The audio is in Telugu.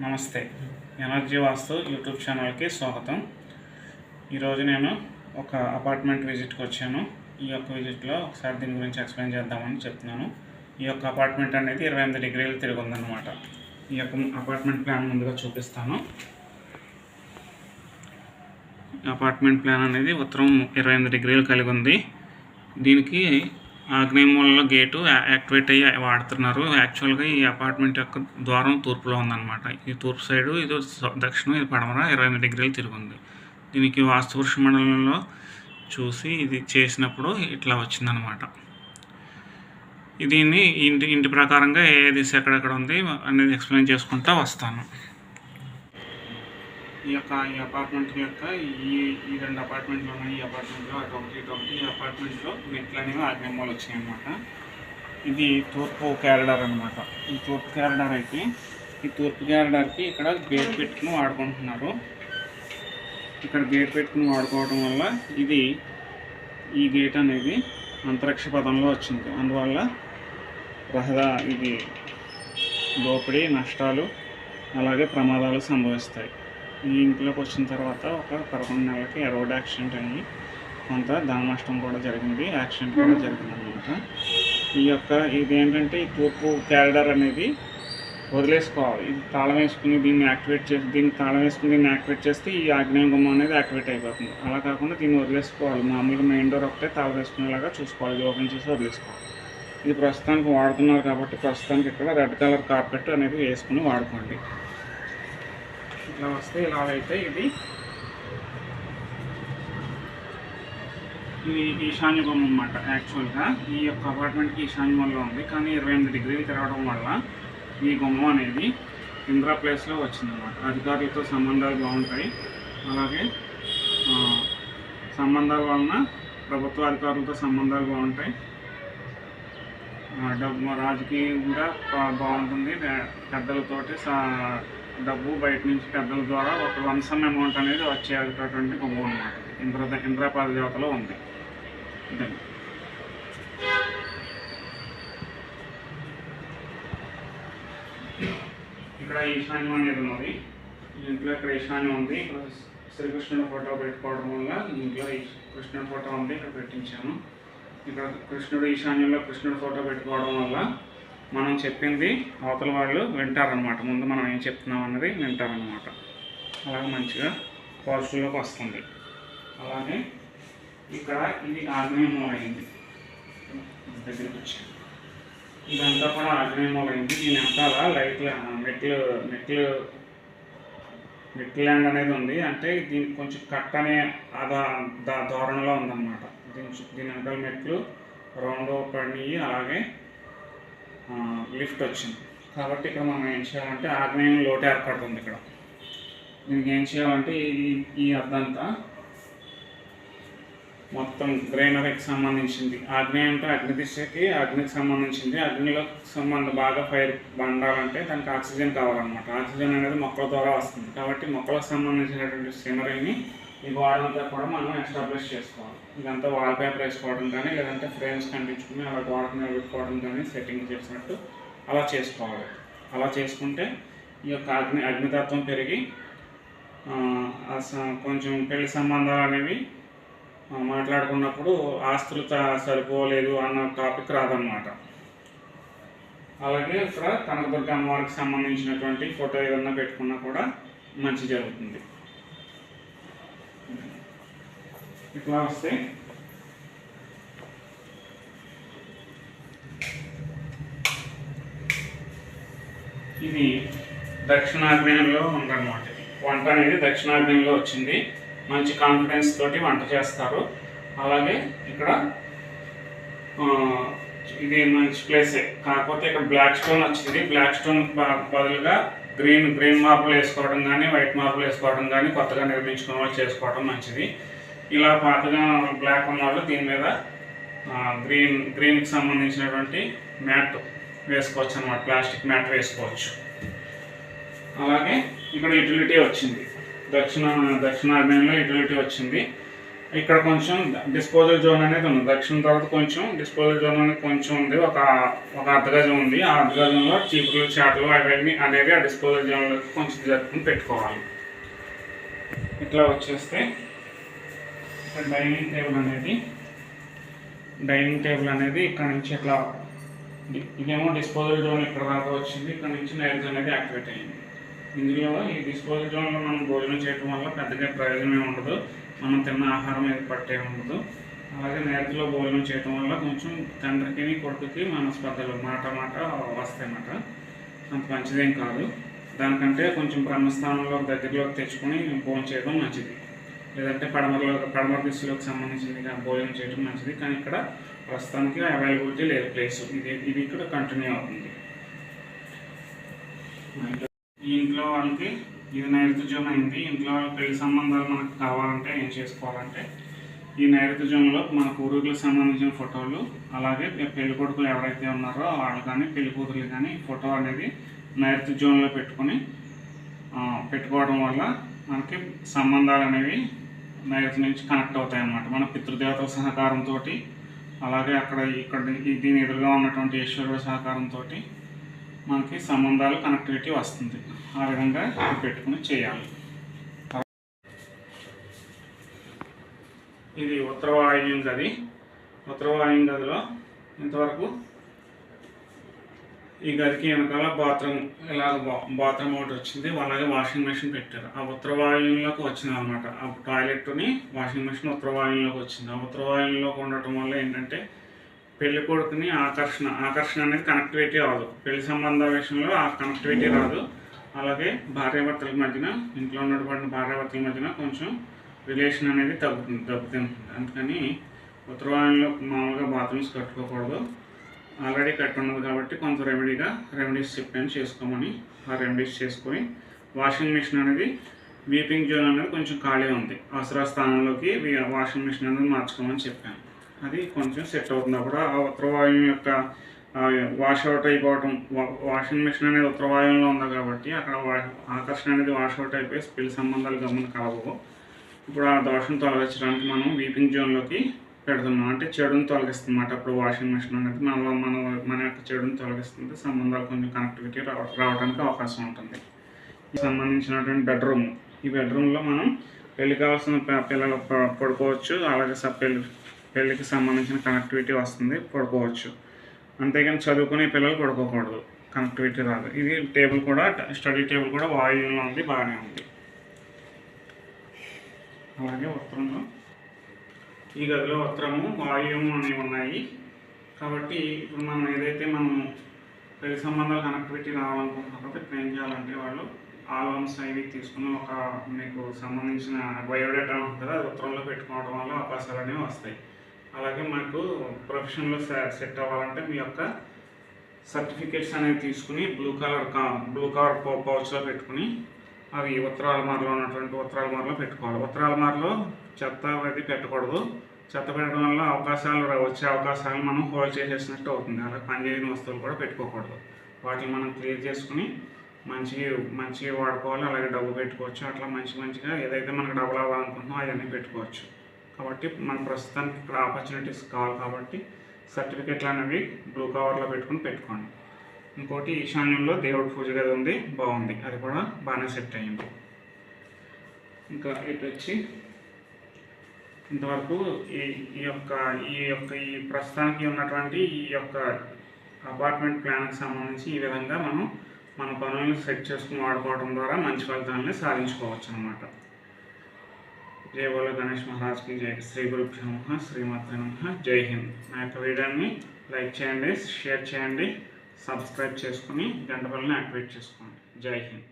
నమస్తే. ఎనర్జీ వాస్తు యూట్యూబ్ ఛానల్కి స్వాగతం. ఈరోజు నేను ఒక అపార్ట్మెంట్ విజిట్కి వచ్చాను. ఈ యొక్క విజిట్లో ఒకసారి దీని గురించి ఎక్స్ప్లెయిన్ చేద్దామని చెప్తున్నాను. ఈ యొక్క అపార్ట్మెంట్ అనేది 28 డిగ్రీలు తిరిగి ఉందన్నమాట. ఈ యొక్క అపార్ట్మెంట్ ప్లాన్ ముందుగా చూపిస్తాను. అపార్ట్మెంట్ ప్లాన్ అనేది ఉత్తరం 28 డిగ్రీలు కలిగి ఉంది. దీనికి ఆగ్నేయ మూలలో గేటు యాక్టివేట్ అయ్యి వాడుతున్నారు. యాక్చువల్గా ఈ అపార్ట్మెంట్ యొక్క ద్వారం తూర్పులో ఉందన్నమాట. ఈ తూర్పు సైడు, ఇది దక్షిణం, ఇది పడమర 28 డిగ్రీలు తిరిగింది. దీనికి వాస్తుపురుష మండలంలో చూసి ఇది చేసినప్పుడు ఇట్లా వచ్చిందనమాట. దీన్ని ఇంటి ప్రకారంగా ఏ దిశ ఎక్కడెక్కడ ఉంది అనేది ఎక్స్ప్లెయిన్ చేసుకుంటూ వస్తాను. ఈ అపార్ట్మెంట్ యొక్క ఈ రెండు అపార్ట్మెంట్లు ఉన్నాయి. ఈ అపార్ట్మెంట్లో ఒకటి ఈ అపార్ట్మెంట్లో మెట్లు అనేవి ఆగ్నేయంలో వచ్చినాయి అన్నమాట. ఇది తూర్పు క్యారిడార్ అనమాట. ఈ తూర్పు క్యారిడార్ అయితే ఈ తూర్పు క్యారిడార్కి ఇక్కడ గేట్ పెట్టుకుని వాడుకుంటున్నారు. ఇక్కడ గేట్ పెట్టుకుని వాడుకోవడం వల్ల ఈ గేట్ అనేది అంతరిక్ష పదంలో వచ్చింది. అందువల్ల ఇది దోపిడీ, నష్టాలు, అలాగే ప్రమాదాలు సంభవిస్తాయి. ఈ ఇంట్లోకి వచ్చిన తర్వాత ఒక 11 నెలలకి రోడ్ యాక్సిడెంట్ అయ్యి కొంత ధన నష్టం కూడా జరిగింది. యాక్సిడెంట్ కూడా జరిగిందనమాట. ఇదేంటంటే ఈ తూర్పు క్యారిడార్ అనేది వదిలేసుకోవాలి. ఇది తాళం వేసుకుని దీన్ని యాక్టివేట్ చేస్తే ఈ ఆగ్నేయ గుమ్మం అనేది యాక్టివేట్ అయిపోతుంది. అలా కాకుండా దీన్ని వదిలేసుకోవాలి. మామూలుగా మెయిన్ డోర్ ఒకటే తాళం వేసుకునేలాగా చూసుకోవాలి. ఇది ఓపెన్ చేసి వదిలేసుకోవాలి. ఇది ప్రస్తుతానికి వాడుతున్నారు కాబట్టి ప్రస్తుతానికి ఇక్కడ రెడ్ కలర్ కార్పెట్ అనేది వేసుకుని వాడుకోండి. ఇట్లా వస్తే ఇలాగైతే ఇది ఈశాన్య గుమ్మం అన్నమాట. యాక్చువల్గా ఈ యొక్క అపార్ట్మెంట్కి ఈశాన్యంలో ఉంది, కానీ 28 డిగ్రీలు తిరగడం వల్ల ఈ గుమ్మం అనేది ఇంద్రా ప్లేస్లో వచ్చిందన్నమాట. అధికారులతో సంబంధాలు బాగుంటాయి. అలాగే సంబంధాల వలన ప్రభుత్వ అధికారులతో సంబంధాలు బాగుంటాయి. రాజకీయంగా బాగుంటుంది. పెద్దలతోటి డబ్బు బయట నుంచి పెద్దల ద్వారా ఒక వంశం అమౌంట్ అనేది వచ్చేటటువంటి గుమ్మం అన్నమాట. ఇంద్రపాద దేవతలో ఉంది. ఇక్కడ ఈశాన్యం అనేది ఉన్నది. ఇంట్లో ఇక్కడ ఈశాన్యం ఉంది. ఇక్కడ శ్రీకృష్ణుడి ఫోటో పెట్టుకోవడం వల్ల ఇంట్లో కృష్ణుడి ఫోటో ఉంది, ఇక్కడ పెట్టించాను. ఇక్కడ కృష్ణుడు ఈశాన్యంలో కృష్ణుడి ఫోటో పెట్టుకోవడం వల్ల మనం చెప్పింది అవతల వాళ్ళు వింటారనమాట. ముందు మనం ఏం చెప్తున్నాం అన్నది వింటారనమాట. అలాగే మంచిగా పాజిటివ్లోకి వస్తుంది. అలాగే ఇక్కడ ఇది ఆగ్నేయ మూల అయింది. దగ్గరికి వచ్చి ఇదంతా కూడా ఆగ్నేయ మూల అయింది. దీని అంతా మెట్లు ల్యాండ్ అనేది ఉంది. అంటే దీనికి కొంచెం కట్ అనే ధోరణిలో ఉందన్నమాట. దీని వెనకాల మెట్లు రౌండ్ పడినాయి. అలాగే లిఫ్ట్ వచ్చింది. కాబట్టి ఇక్కడ మనం ఏం చేయాలంటే ఆగ్నేయం లోటు ఏర్పడుతుంది. ఇక్కడ దీనికి ఏం చేయాలంటే ఈ అద్దంతా మొత్తం గ్రైనరీకి సంబంధించింది. ఆగ్నేయం అంటే అగ్నికి సంబంధించింది. అగ్నిలో బాగా ఫైర్ బండాలంటే దానికి ఆక్సిజన్ కావాలన్నమాట. ఆక్సిజన్ అనేది మొక్కల ద్వారా వస్తుంది. కాబట్టి మొక్కలకు సంబంధించినటువంటి సీనరీని ఈ గోడంతా కూడా మనం ఎస్టాబ్లిష్ చేసుకోవాలి. ఇదంతా వాల్ పేపర్ వేసుకోవడం కానీ, లేదంటే ఫ్రేమ్స్ కంటించుకుని అలా గోడకు నిలబెట్టుకోవడం కానీ, సెట్టింగ్ చేసినట్టు అలా చేసుకోవాలి. అలా చేసుకుంటే ఈ యొక్క అగ్నితత్వం పెరిగి కొంచెం పెళ్లి సంబంధాలు అనేవి మాట్లాడుకున్నప్పుడు ఆస్తులు సరిపోలేదు అన్న టాపిక్ రాదన్నమాట. అలాగే ఇక్కడ కనకదుర్గ అమ్మవారికి సంబంధించినటువంటి ఫోటో ఏదన్నా పెట్టుకున్నా కూడా మంచి జరుగుతుంది. ఇట్లా వస్తే ఇది దక్షిణాగ్నేయంలో ఉందన్నమాట. వంట అనేది దక్షిణాగ్నేయంలో వచ్చింది. మంచి కాన్ఫిడెన్స్ తోటి వంట చేస్తారు. అలాగే ఇక్కడ ఇది మంచి ప్లేసే. కాకపోతే ఇక్కడ బ్లాక్ స్టోన్ వచ్చింది. బ్లాక్ స్టోన్ బదులుగా గ్రీన్ మార్బుల్ వేసుకోవడం కానీ, వైట్ మార్బుల్ వేసుకోవడం కానీ, కొత్తగా నిర్మించుకున్న వాళ్ళు చేసుకోవడం మంచిది. ఇలా పాతగా బ్లాక్ ఉన్న వాళ్ళు దీని మీద గ్రీన్కి సంబంధించినటువంటి మ్యాట్ వేసుకోవచ్చు అన్నమాట. ప్లాస్టిక్ మ్యాట్ వేసుకోవచ్చు. అలాగే ఇక్కడ యూటిలిటీ వచ్చింది. దక్షిణాగ్నేయంలో యూటిలిటీ వచ్చింది. ఇక్కడ కొంచెం డిస్పోజల్ జోన్ అనేది ఉంది. దక్షిణం తర్వాత కొంచెం డిస్పోజల్ జోన్ అనేది కొంచెం ఉంది, ఒక అర్ధ గజం ఉంది. ఆ అర్ధ గజంలో చీపులు చాటలు అవన్నీ అనేవి ఆ డిస్పోజల్ జోన్లో కొంచెం జరుపుకుని పెట్టుకోవాలి. ఇట్లా వచ్చేస్తే ఇక్కడ డైనింగ్ టేబుల్ అనేది ఇక్కడ నుంచి ఇట్లా, ఇదేమో డిస్పోజల్ జోన్ ఇక్కడ దాకా వచ్చింది. ఇక్కడ నుంచి నైరుతి అనేది యాక్టివేట్ అయింది. ఇందులో ఈ డిస్పోజల్ జోన్లో మనం భోజనం చేయడం వల్ల పెద్దగా ప్రయోజనం ఉండదు, మనం తిన్న ఆహారం ఏది పట్టే ఉండదు. అలాగే నైరుతిలో భోజనం చేయడం వల్ల కొంచెం తండ్రికి కొడుకుకి మనస్పర్ధలు మాట వస్తాయన్నమాట. అంత మంచిదేం కాదు. దానికంటే కొంచెం బ్రహ్మస్థానంలో దగ్గరలోకి తెచ్చుకొని భోజనం చేయడం మంచిది. లేదంటే పడమర దిశలోకి సంబంధించింది భోజనం చేయడం మంచిది. కానీ ఇక్కడ ప్రస్తుతానికి అవైలబిలిటీ లేదు ప్లేస్. ఇది ఇక్కడ కంటిన్యూ అవుతుంది. ఈ ఇంట్లో వాళ్ళకి ఇది నైరుతి జోన్ అయింది. ఇంట్లో వాళ్ళకి పెళ్లి సంబంధాలు మనకు కావాలంటే ఏం చేసుకోవాలంటే, ఈ నైరుతి జోన్లో మన పూర్వీకులకు సంబంధించిన ఫోటోలు, అలాగే పెళ్లి కొడుకులు ఎవరైతే ఉన్నారో వాళ్ళు కానీ పెళ్లి కూతురు కానీ ఫోటో అనేది నైరుతి జోన్లో పెట్టుకోవడం వల్ల మనకి సంబంధాలు అనేవి నైరుతి నుంచి కనెక్ట్ అవుతాయి అన్నమాట. మన పితృదేవతల సహకారంతో, అలాగే ఇక్కడ దీని ఎదురుగా ఉన్నటువంటి ఈశ్వరుడు సహకారంతో మనకి సంబంధాలు కనెక్టివిటీ వస్తుంది. ఆ విధంగా పెట్టుకుని చేయాలి. ఇది ఉత్తర వాయువ్యం గది. ఉత్తర వాయువ్యం గదిలో ఇంతవరకు ఈ గదికి వెనకాల బాత్రూమ్ ఒకటి వచ్చింది, అలాగే వాషింగ్ మెషిన్ పెట్టారు. ఆ ఉత్తర వాయువులోకి వచ్చింది అనమాట. ఆ టాయిలెట్ని వాషింగ్ మెషిన్ ఉత్తర వాయువులోకి వచ్చింది. ఆ ఉత్తర వాయువులోకి ఉండటం వల్ల ఏంటంటే పెళ్లి కొడుకుని ఆకర్షణ అనేది కనెక్టివిటీ రాదు. పెళ్లి సంబంధాల విషయంలో ఆ కనెక్టివిటీ రాదు. అలాగే భార్యాభర్తల మధ్యన, ఇంట్లో ఉన్నటువంటి భార్యాభర్తల మధ్యన కొంచెం రిలేషన్ అనేది దెబ్బతింటుంది. అందుకని ఉత్తర వాయువులో మామూలుగా బాత్రూమ్స్ కట్టుకోకూడదు. ఆల్రెడీ కట్టి ఉన్నది కాబట్టి కొంత రెమెడీస్ చెప్పాను చేసుకోమని. ఆ రెమెడీస్ చేసుకొని వాషింగ్ మిషన్ అనేది వీపింగ్ జోన్ అనేది కొంచెం ఖాళీ ఉంది, అవసర స్థానంలోకి వాషింగ్ మిషన్ అనేది మార్చుకోమని చెప్పాను. అది కొంచెం సెట్ అవుతుంది. అప్పుడు ఆ ఉత్తరవాయువు యొక్క వాష్అవుట్ అయిపోవటం, వాషింగ్ మిషన్ అనేది ఉత్తరవాయువులో ఉంది కాబట్టి అక్కడ ఆకర్షణ అనేది వాష్అవుట్ అయిపోయి పెళ్లి సంబంధాలు గమని కలవవు. ఇప్పుడు ఆ దోషం తొలగించడానికి మనం వీపింగ్ జోన్లోకి పెడుతున్నాం, అంటే చెడుని తొలగిస్తుంది అన్నమాట. అప్పుడు వాషింగ్ మిషన్ అనేది మన యొక్క చెడుని తొలగిస్తుంది, సంబంధాలు కొంచెం కనెక్టివిటీ రావడానికి అవకాశం ఉంటుంది. సంబంధించినటువంటి బెడ్రూమ్, ఈ బెడ్రూమ్లో మనం పెళ్లి కావాల్సిన పిల్లలు పడుకోవచ్చు, అలాగే పెళ్ళికి సంబంధించిన కనెక్టివిటీ వస్తుంది, పడుకోవచ్చు. అంతేగాని చదువుకునే పిల్లలు పడుకోకూడదు, కనెక్టివిటీ రాదు. ఇది టేబుల్ కూడా, స్టడీ టేబుల్ కూడా వాయువులో ఉంది, బాగానే ఉంది. అలాగే ఉత్తరంలో ఈ గదిలో ఉత్తరము వాయువు అనేవి ఉన్నాయి కాబట్టి ఇప్పుడు మనం ఏదైతే పెళ్లి సంబంధాలు కనెక్టివిటీ రావాలనుకుంటున్నారో ఇప్పుడు ఏం చేయాలంటే వాళ్ళు ఆల్బమ్స్ అవి తీసుకుని మీకు సంబంధించిన బయోడేటా ఉంటుంది, అది ఉత్తరంలో పెట్టుకోవడం వల్ల అవకాశాలు అనేవి వస్తాయి. అలాగే మనకు ప్రొఫెషన్లో సెట్ అవ్వాలంటే మీ యొక్క సర్టిఫికేట్స్ అనేవి తీసుకుని బ్లూ కలర్ పౌచ్లో పెట్టుకుని అవి ఉన్నటువంటి ఉత్తర అల్మార్లో పెట్టుకోవాలి. ఉత్తర అల్మార్లో చెత్త అది పెట్టకూడదు. చెత్త పెట్టడం వల్ల వచ్చే అవకాశాలు మనం హోల్డ్ చేసేసినట్టు అవుతుంది. అలాగే పనిచేయని వస్తువులు కూడా పెట్టుకోకూడదు. వాటిని మనం క్లియర్ చేసుకుని మంచిగా వాడుకోవాలి. అలాగే డబ్బు పెట్టుకోవచ్చు. అట్లా మంచిగా ఏదైతే మనకు డబ్బులు అవ్వాలనుకుంటున్నామో అవన్నీ పెట్టుకోవచ్చు. కాబట్టి మన ప్రస్తుతానికి ఇక్కడ ఆపర్చునిటీస్ కావాలి కాబట్టి సర్టిఫికెట్లు అనేవి బ్లూ కవర్లో పెట్టుకోండి. ఇంకోటి ఈశాన్యంలో దేవుడి పూజ గది ఉంది, బాగుంది, అది కూడా బాగానే సెట్ అయ్యింది. ఇంకా ఇటు వచ్చి ఇంతవరకు ఈ ప్రస్తుతానికి ఉన్నటువంటి ఈ యొక్క అపార్ట్మెంట్ ప్లాన్కి సంబంధించి ఈ విధంగా మన పనులను సెట్ చేసుకుని వాడుకోవడం ద్వారా మంచి ఫలితాలని సాధించుకోవచ్చు అన్నమాట. జై బోలో గణేష్ మహారాజ్కి జై. శ్రీ గురుభ్యో నమః, శ్రీమాత్రే నమః, జై హింద్. నా యొక్క వీడియోని లైక్ చేయండి, షేర్ చేయండి, సబ్స్క్రైబ్ చేసుకుని గంట బెల్ని యాక్టివేట్ చేసుకోండి. జై హింద్.